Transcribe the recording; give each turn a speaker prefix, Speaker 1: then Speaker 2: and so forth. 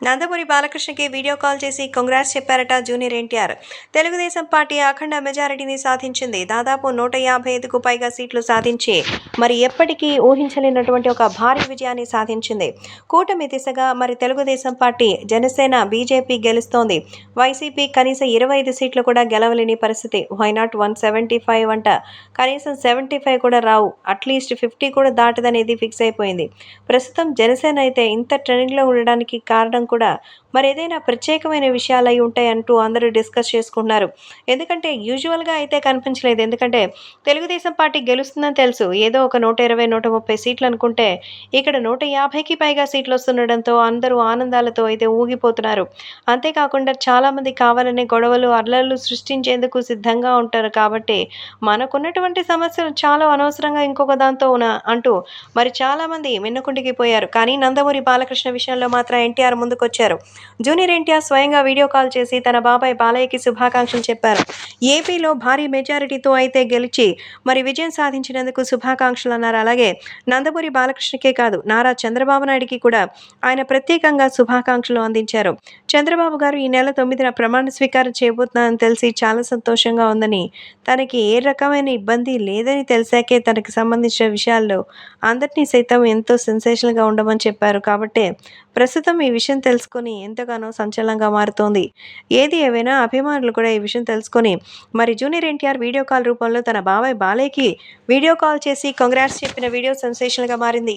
Speaker 1: Nandamuri బాలకృష్ణకి video call చేసి congrats చెప్పారట junior NTR. Telugu Desam party అఖండ మెజారిటీని సాధించింది. దాదాపు 155కు పైగా సీట్లు సాధించి మరి ఎప్పటికీ ఊహించలేనటువంటి ఒక భారీ విజయాన్ని సాధించింది. కూటమి దిశగా మరి తెలుగుదేశం పార్టీ, జనసేన, బీజేపీ గెలుస్తోంది. వైసీపీ కనీసం 25 సీట్లు కూడా గెలవలేని పరిస్థితి. వై నాట్ 175 అంట. కనీసం 75 కూడా రావు. అట్లీస్ట్ 50 కూడా దాటదనేది ఫిక్స్ అయిపోయింది. ప్రస్తుతం జనసేన అయితే ఇంత ట్రెండింగ్లో ఉండడానికి కారణం కూడా మరి ఏదైనా ప్రత్యేకమైన విషయాలు అయి ఉంటాయంటూ అందరూ డిస్కస్ చేసుకుంటున్నారు. ఎందుకంటే యూజువల్గా అయితే కనిపించలేదు. ఎందుకంటే తెలుగుదేశం పార్టీ గెలుస్తుందని తెలుసు. ఏదో ఒక 120, 130 సీట్లు అనుకుంటే ఇక్కడ 150కి పైగా సీట్లు వస్తుండడంతో అందరూ ఆనందాలతో అయితే ఊగిపోతున్నారు. అంతేకాకుండా చాలామంది కావాలనే గొడవలు, అల్లర్లు సృష్టించేందుకు సిద్ధంగా ఉంటారు. కాబట్టి మనకున్నటువంటి సమస్యలు చాలా అనవసరంగా ఇంకొక దాంతో అంటూ మరి చాలామంది మిన్నకుండికి పోయారు. కానీ నందమూరి బాలకృష్ణ విషయంలో మాత్రం ఎన్టీఆర్ ముందుకొచ్చారు. జూనియర్ ఎన్టీఆర్ స్వయంగా వీడియో కాల్ చేసి తన బాబాయ్ బాలయ్యకి శుభాకాంక్షలు చెప్పారు. ఏపీలో భారీ మెజారిటీతో అయితే గెలిచి మరి విజయం సాధించినందుకు శుభాకాంక్షలు అన్నారు. అలాగే నందమూరి బాలకృష్ణకే కాదు, నారా చంద్రబాబు నాయుడికి కూడా ఆయన ప్రత్యేకంగా శుభాకాంక్షలు అందించారు. చంద్రబాబు గారు ఈ నెల 9న ప్రమాణ స్వీకారం చేయబోతున్నారని తెలిసి చాలా సంతోషంగా ఉందని, తనకి ఏ రకమైన ఇబ్బంది లేదని తెలిసాకే తనకి సంబంధించిన విషయాల్లో అందరినీ సైతం ఎంతో సెన్సేషనల్గా ఉండమని చెప్పారు. కాబట్టే ప్రస్తుతం ఈ విషయం తెలుసుకొని ఎంతగానో సంచలనంగా మారుతోంది. ఏది ఏవైనా అభిమానులు కూడా ఈ విషయం తెలుసుకొని మరి జూనియర్ ఎన్టీఆర్ వీడియో కాల్ రూపంలో తన బాబాయ్ బాలయ్యకి వీడియో కాల్ చేసి కంగ్రాట్స్ చెప్పిన వీడియో సెన్సేషనల్గా మారింది.